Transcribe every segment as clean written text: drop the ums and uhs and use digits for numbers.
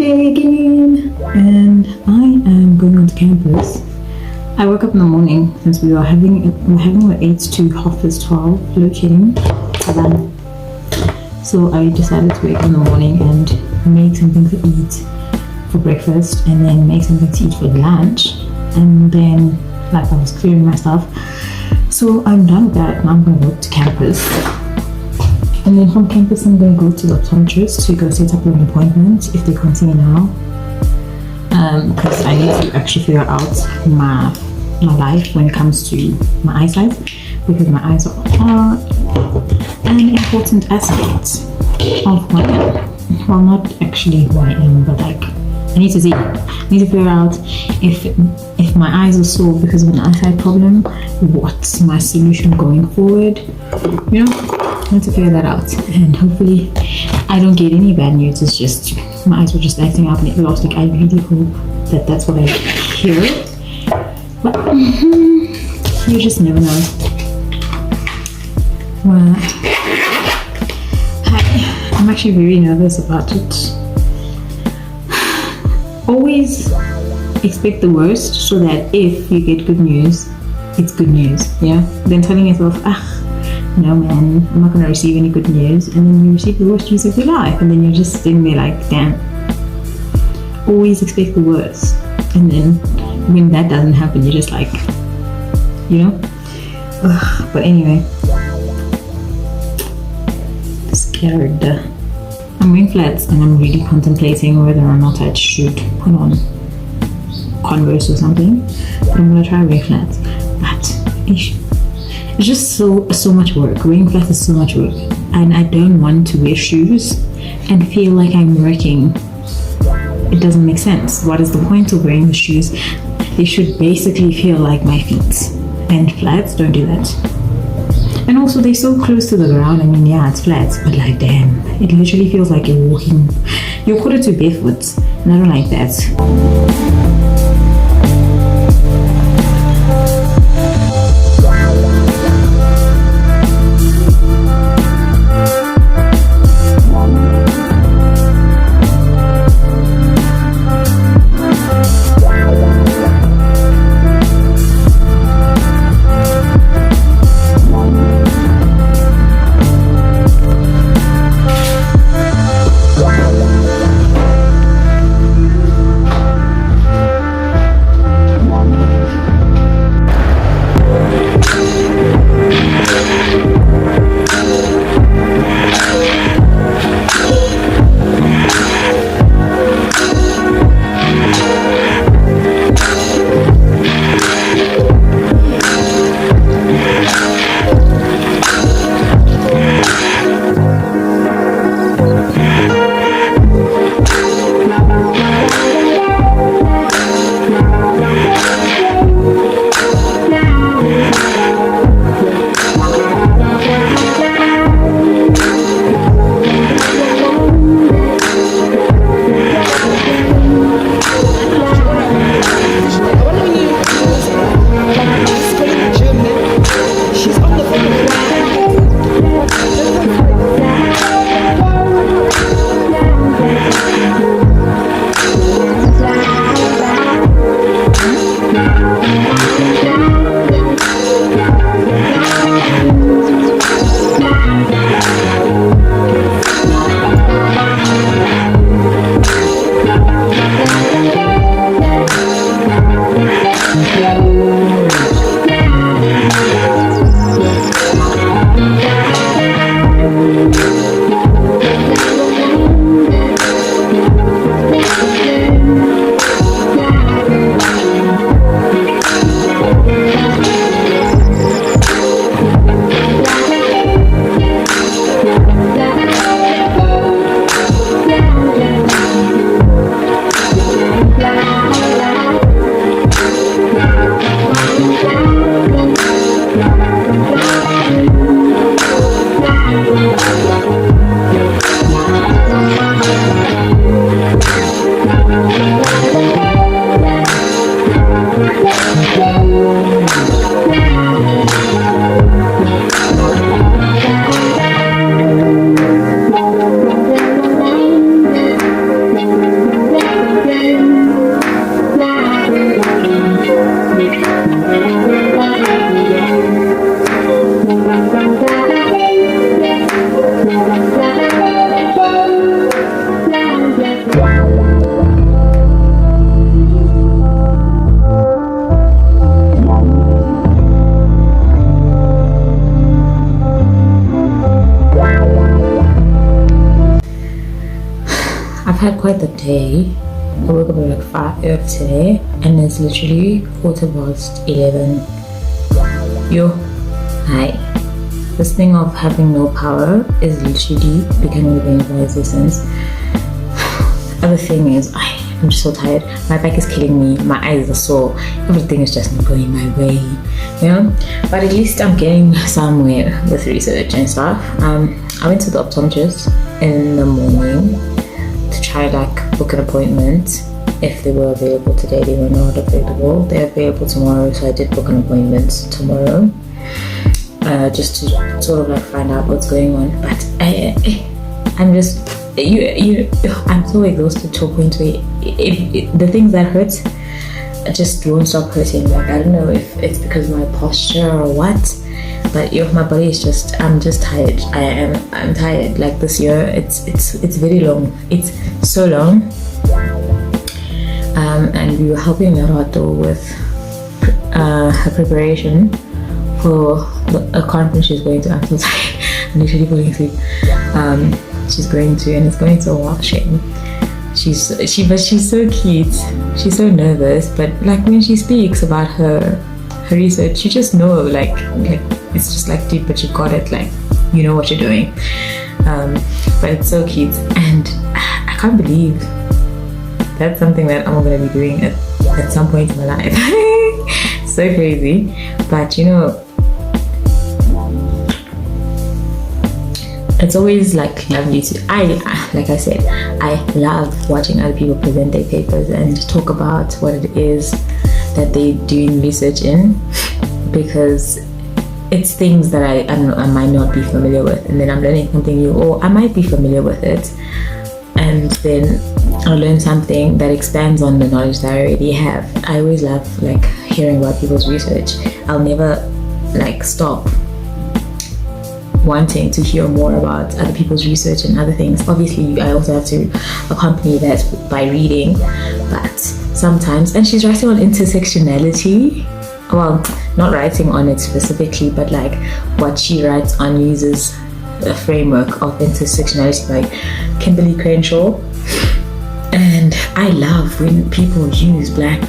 day again, and I am going onto campus. I woke up in the morning since we're having the 8 to 12:30 load shedding. So I decided to wake up in the morning and make something to eat for breakfast, and then make something to eat for lunch, and then I was clearing my stuff. So I'm done with that. Now I'm going to go to campus. And then from campus, I'm going to go to the optometrist to go set up an appointment if they can't see me now. Because I need to actually figure out my life when it comes to my eyesight, because my eyes are an important aspect of who I am. Well, not actually who I am, but like I need to see. I need to figure out if my eyes are sore because of an eyesight problem, what's my solution going forward. You know, I need to figure that out, and hopefully I don't get any bad news. It's just my eyes were just acting up last week. I really hope that that's what I hear, but you just never know. Well, I'm actually very nervous about it. Always expect the worst so that if you get good news, it's good news, yeah? Then telling yourself, no man, I'm not going to receive any good news, and then you receive the worst news of your life, and then you're just sitting there like, damn. Always expect the worst, and then when that doesn't happen, you're just like, you know? But anyway, scared. I'm wearing flats, and I'm really contemplating whether or not I should put on Converse or something, but I'm going to try wearing flats. But it's just so much work. Wearing flats is so much work, and I don't want to wear shoes and feel like I'm working. It doesn't make sense. What is the point of wearing the shoes? They should basically feel like my feet, and flats don't do that. And also they're so close to the ground. I mean, yeah, it's flats, but like damn, it literally feels like you're walking, you're quarter to barefoot, and I don't like that. I've had quite the day. I woke up at like 5 today, and it's literally 11:15. Yo, hi. This thing of having no power is literally becoming a thing of my existence. Other thing is, I'm just so tired. My back is killing me. My eyes are sore. Everything is just not going my way, you know. But at least I'm getting somewhere with research and stuff. I went to the optometrist in the morning to try like book an appointment. If they were available today, they were not available. They're available tomorrow, so I did book an appointment tomorrow, just to sort of like find out what's going on. But I'm just I'm so exhausted to a point where the things that hurt just won't stop hurting. Like I don't know if it's because of my posture or what, but my body is just, I'm just tired. I'm tired. Like this year, it's very long. It's so long. And we were helping Narato with her preparation for a conference she's going to. I'm so tired. I'm literally falling asleep. She's going to, and it's going to Washington. But she's so cute. She's so nervous, but like when she speaks about her research, you just know, like it's just like, dude, but you got it, like you know what you're doing. But it's so cute, and I can't believe that's something that I'm gonna be doing at some point in my life. So crazy, but you know, it's always like lovely to, like I said, I love watching other people present their papers and talk about what it is that they're doing research in, because it's things that I might not be familiar with, and then I'm learning something new, or I might be familiar with it, and then I'll learn something that expands on the knowledge that I already have. I always love like hearing about people's research. I'll never like stop wanting to hear more about other people's research and other things. Obviously, I also have to accompany that by reading, but sometimes, and she's writing on intersectionality. Well, not writing on it specifically, but like what she writes on uses the framework of intersectionality by Kimberly Crenshaw. And I love when people use Black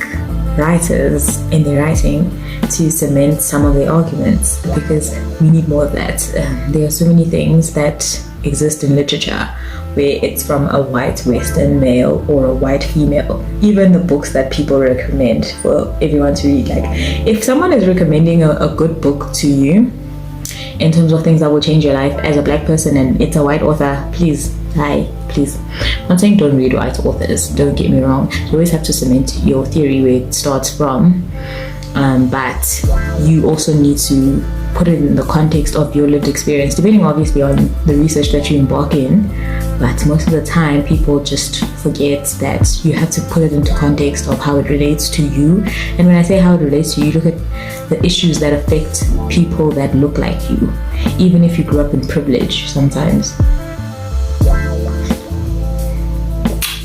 writers in their writing to cement some of their arguments, because we need more of that. There are so many things that exist in literature where it's from a white Western male or a white female. Even the books that people recommend for everyone to read, like if someone is recommending a good book to you in terms of things that will change your life as a Black person, and it's a white author, please. I'm not saying don't read white authors, don't get me wrong. You always have to cement your theory where it starts from, but you also need to put it in the context of your lived experience, depending obviously on the research that you embark in. But most of the time people just forget that you have to put it into context of how it relates to you. And when I say how it relates to you, look at the issues that affect people that look like you, even if you grew up in privilege sometimes.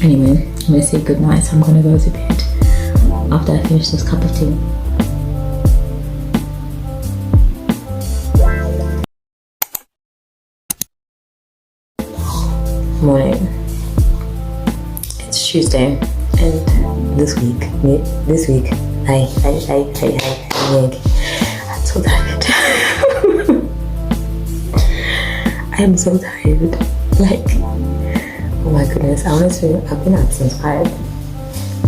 Anyway, I'm gonna say good night. I'm gonna go to bed after I finish this cup of tea. Morning. It's Tuesday, and this week, I'm so tired. I am so tired. Like, oh my goodness, I've been up since 5,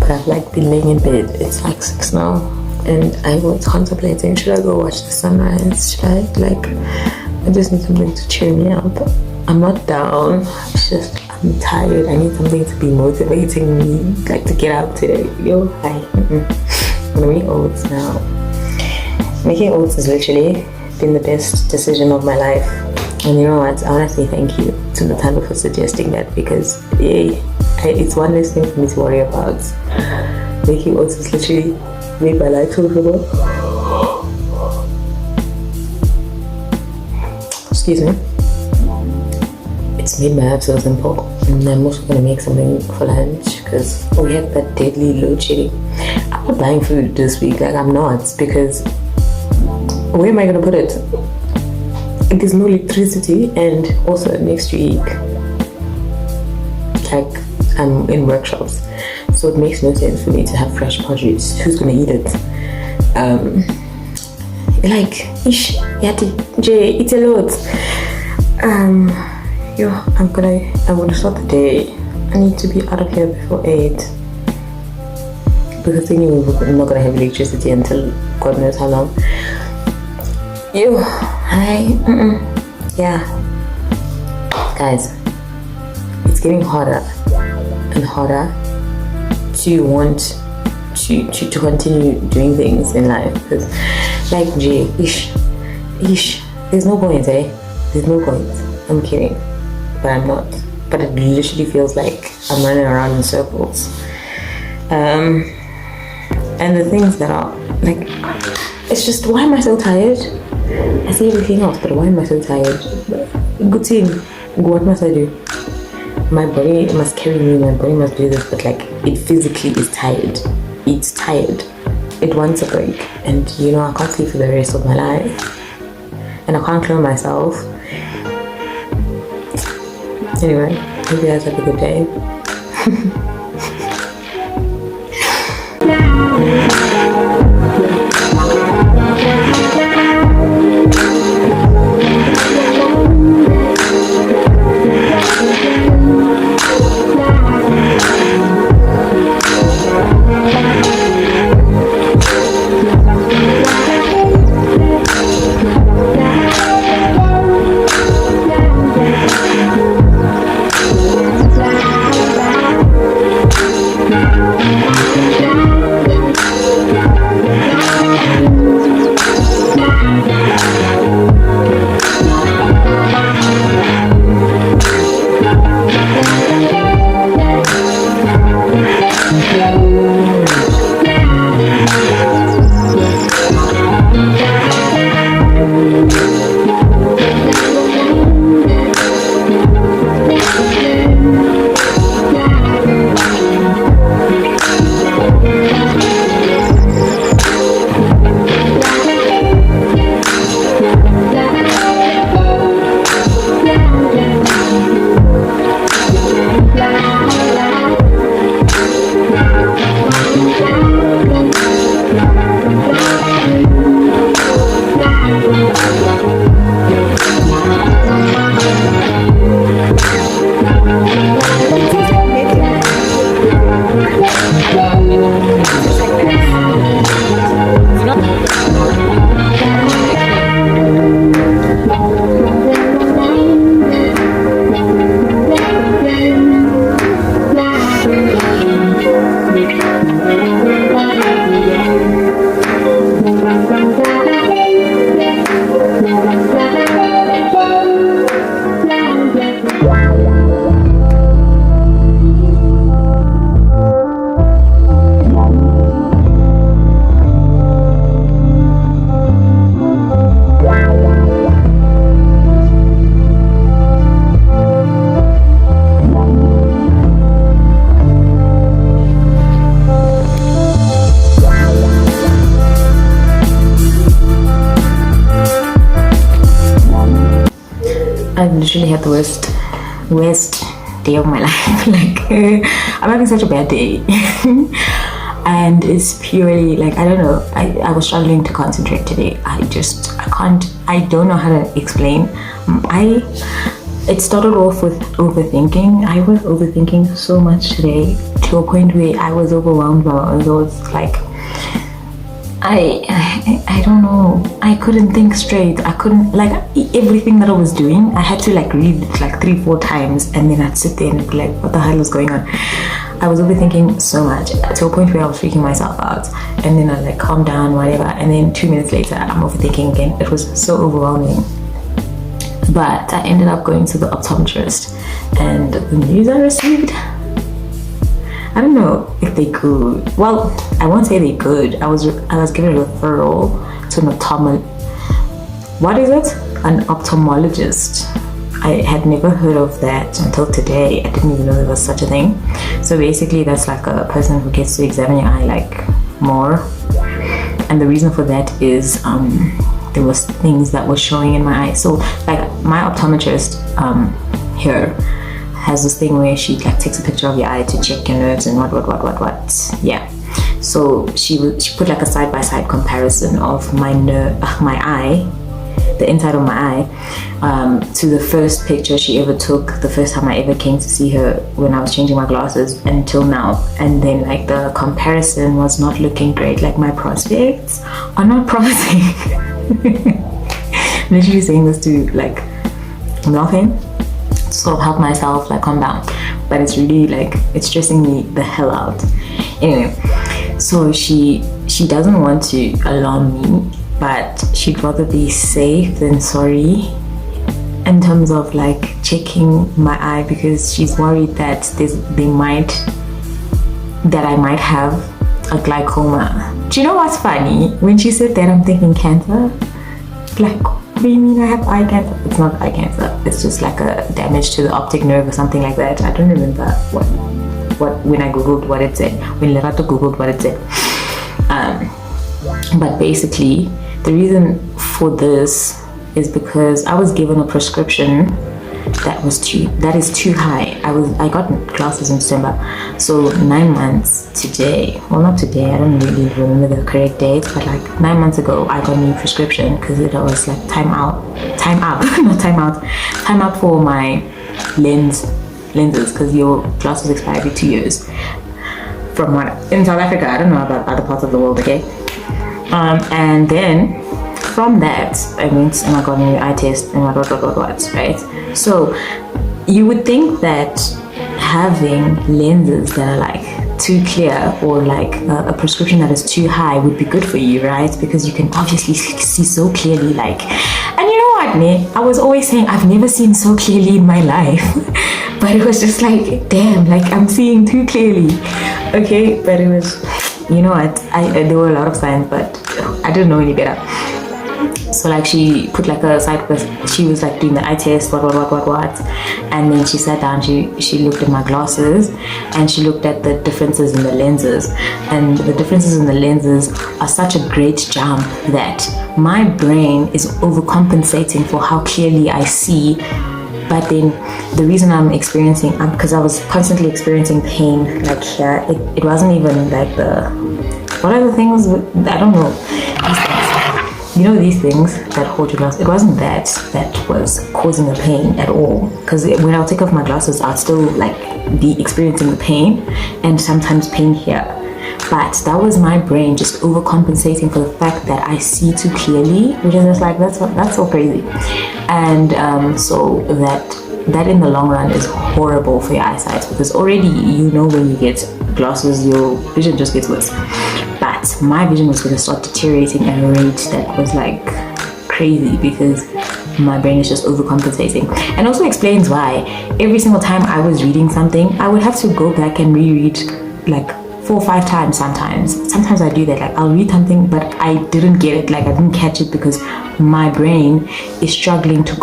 but I've like been laying in bed. It's like 6 now, and I was contemplating, should I go watch the sunrise? Should I just need something to cheer me up. I'm not down, it's just I'm tired. I need something to be motivating me, like to get out today. Yo, hi. I'm gonna make oats now. Making oats has literally been the best decision of my life. And you know what, I want to say thank you to Natano for suggesting that, because it's one less thing for me to worry about. Making oats has literally made my life so simple. Excuse me. It's made my life so simple. And I'm also going to make something for lunch, because we had that deadly load shedding. I'm not buying food this week, like I'm not, because where am I going to put it? There's no electricity, and also next week, like I'm in workshops, so it makes no sense for me to have fresh produce. Who's gonna eat it? Like, ish, it's a lot. I'm gonna start the day. I need to be out of here before 8, because anyway we're not gonna have electricity until God knows how long. Yeah, guys, it's getting harder and harder to want to continue doing things in life, because like there's no point, there's no point. I'm kidding, but I'm not. But it literally feels like I'm running around in circles. And the things that are like, it's just, why am I so tired? I say everything else, but why am I so tired? Good thing. What must I do? My body must carry me, my body must do this, but like, it physically is tired. It's tired. It wants a break. And I can't sleep for the rest of my life. And I can't clear myself. Anyway, hope you guys have a good day. I literally had the worst day of my life. Like, I'm having such a bad day. And it's purely like, I don't know, I was struggling to concentrate today. I don't know how to explain. It started off with overthinking. I was overthinking so much today, to a point where I was overwhelmed by my own thoughts. Like, I don't know, I couldn't think straight. I couldn't, like, everything that I was doing, I had to like read it like 3-4 times, and then I'd sit there and be like, what the hell is going on? I was overthinking so much, to a point where I was freaking myself out, and then I'd like calm down, whatever, and then 2 minutes later I'm overthinking again. It was so overwhelming. But I ended up going to the optometrist, and the news I received, I don't know if they could. Well, I won't say they could. I was given a referral to an ophthalmologist. I had never heard of that until today. I didn't even know there was such a thing. So basically, that's like a person who gets to examine your eye like more. And the reason for that is there was things that were showing in my eye. So like my optometrist here has this thing where she like takes a picture of your eye to check your nerves and what. Yeah. So she put like a side-by-side comparison of my eye, the inside of my eye, to the first picture she ever took the first time I ever came to see her when I was changing my glasses until now. And then like the comparison was not looking great. Like my prospects are not promising. Literally saying this to like, I'm laughing, so help myself like calm down, but it's really like it's stressing me the hell out. Anyway, so she doesn't want to alarm me, but she'd rather be safe than sorry in terms of like checking my eye, because she's worried that I might have a glaucoma. Do you know what's funny? When she said that, I'm thinking cancer. Like, what do you mean I have eye cancer? It's not eye cancer. It's just like a damage to the optic nerve or something like that. I don't remember what when I googled what it said. When Lerato googled what it said. But basically, the reason for this is because I was given a prescription that is too high. I got glasses in December, so 9 months today. Well, not today. I don't really remember the correct date, but like 9 months ago, I got a new prescription because it was like time out for my lenses, because your glasses expire every 2 years. From what in South Africa, I don't know about other parts of the world, okay? And then from that, I went and I got a new eye test and what, right? So you would think that having lenses that are like too clear or like a prescription that is too high would be good for you, right? Because you can obviously see so clearly, like, and you know what, me? I was always saying I've never seen so clearly in my life. But it was just like, damn, like I'm seeing too clearly. Okay, but it was, you know what, there were a lot of signs, but I didn't know any better. So like she put like a side, she was like doing the eye test, what, and then she sat down, she looked at my glasses and she looked at the differences in the lenses, and the differences in the lenses are such a great jump that my brain is overcompensating for how clearly I see. But then the reason I'm experiencing, because I was constantly experiencing pain like here, it wasn't even like what are the things, I don't know, these things. You know, these things that hold your glasses, it wasn't that was causing the pain at all. Because when I'll take off my glasses, I'll still like be experiencing the pain and sometimes pain here. But that was my brain just overcompensating for the fact that I see too clearly, which is just like, that's so crazy. And so that in the long run is horrible for your eyesight, because already, you know, when you get glasses, your vision just gets worse. But my vision was going to start deteriorating at a rate that was like crazy, because my brain is just overcompensating. And also explains why every single time I was reading something, I would have to go back and reread like 4 or 5 times sometimes I do that. Like I'll read something but I didn't get it, like I didn't catch it, because my brain is struggling to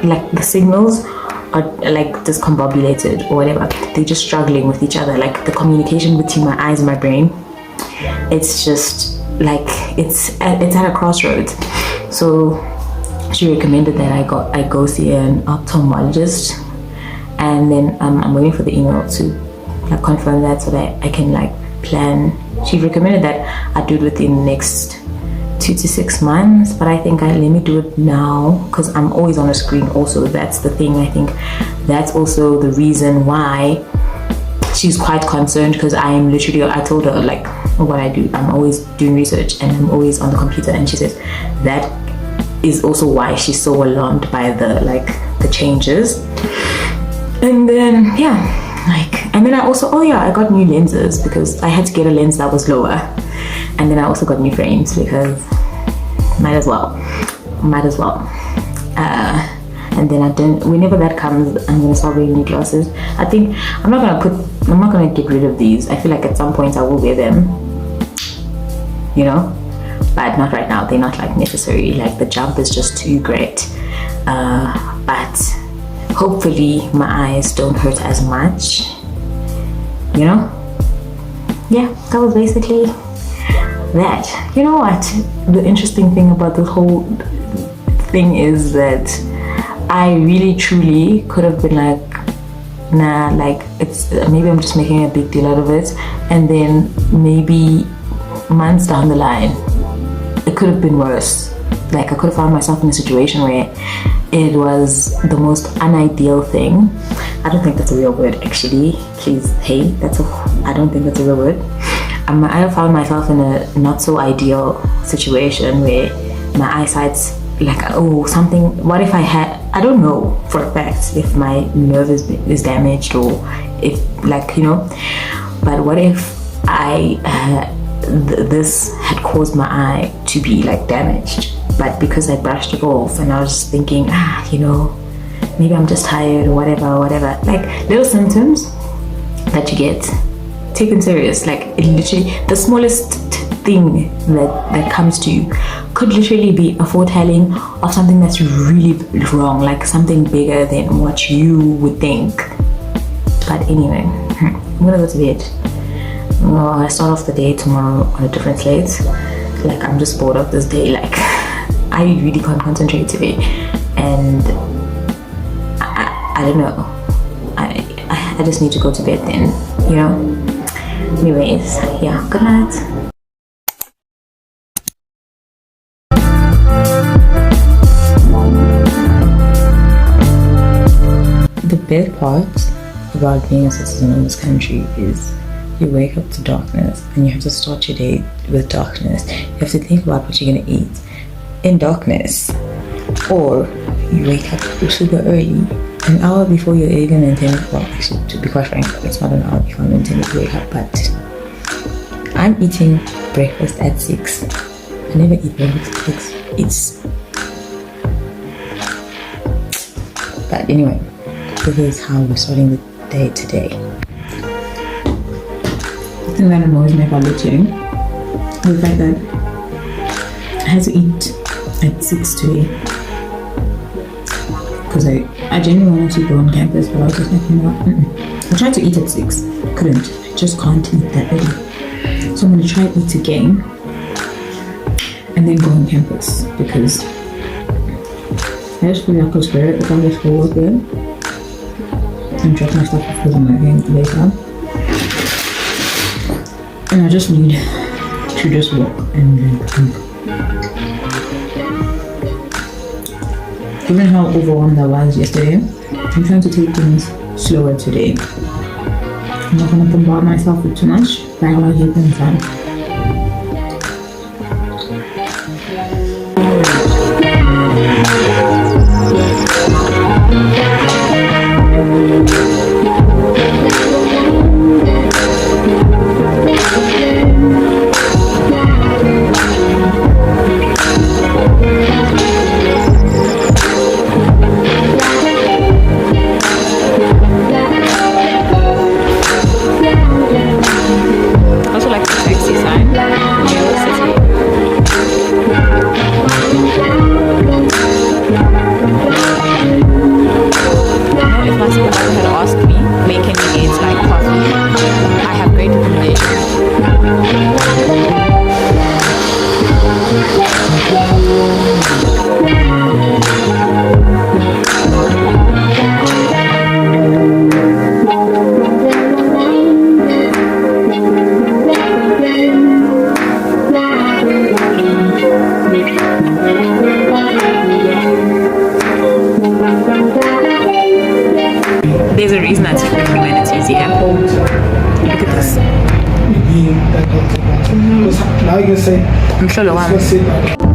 like the signals are like discombobulated or whatever. They're just struggling with each other, like the communication between my eyes and my brain. It's just like it's at a crossroads. So she recommended that I go see an ophthalmologist, and then I'm waiting for the email to like confirm that so that I can like plan. She recommended that I do it within the next 2 to 6 months, but I think let me do it now, because I'm always on a screen also. That's the thing. I think that's also the reason why she's quite concerned, because I told her like what I do. I'm always doing research and I'm always on the computer, and she says that is also why she's so alarmed by the changes. And then and then I got new lenses, because I had to get a lens that was lower, and then I also got new frames because might as well. And then whenever that comes, I'm gonna start wearing new glasses. I think I'm not gonna get rid of these. I feel like at some point I will wear them, you know, but not right now. They're not like necessary. Like the jump is just too great. But hopefully my eyes don't hurt as much, you know. Yeah, that was basically that. You know what, the interesting thing about this whole thing is that I really truly could have been like nah, like it's maybe I'm just making a big deal out of it, and then maybe months down the line it could have been worse. Like I could have found myself in a situation where it was the most unideal thing. I don't think that's a real word actually. Please, hey, I don't think that's a real word. I found myself in a not so ideal situation where my eyesight's like, oh, something, what if I don't know for a fact if my nerve is damaged or if, like, you know, but what if this had caused my eye to be like damaged, but because I brushed it off and I was thinking, you know, maybe I'm just tired or whatever, like little symptoms that you get taken serious, like it literally, the smallest thing that comes to you could literally be a foretelling of something that's really wrong, like something bigger than what you would think. But anyway, I'm gonna go to bed. I start off the day tomorrow on a different slate. Like I'm just bored of this day, like I really can't concentrate today, and I don't know, I just need to go to bed then, you know. Anyways, yeah, good night. The best part about being a citizen in this country is you wake up to darkness and you have to start your day with darkness. You have to think about what you're going to eat in darkness, or you wake up super early, an hour before you're even intended. Well, actually, to be quite frank, it's not an hour before I'm intended to wake up, but I'm eating breakfast at 6. I never eat breakfast at 6. But anyway, this is how we're starting the day today. The thing that annoys me about literally is the fact that I had to eat at 6 today, because I genuinely wanted to go on campus, but I was just like, you know what, I tried to eat at 6, couldn't, I just can't eat that early, so I'm going to try to eat again and then go on campus, because I just feel like I'll swear if I just go up there and drop my stuff off because I'm working later, and I just need to just walk and then come. Given how overwhelmed I was yesterday, I'm trying to take things slower today. I'm not going to bombard myself with too much, but I'll get them done. There's a reason I took the humanities, yeah? Look at this. I'm sure the one.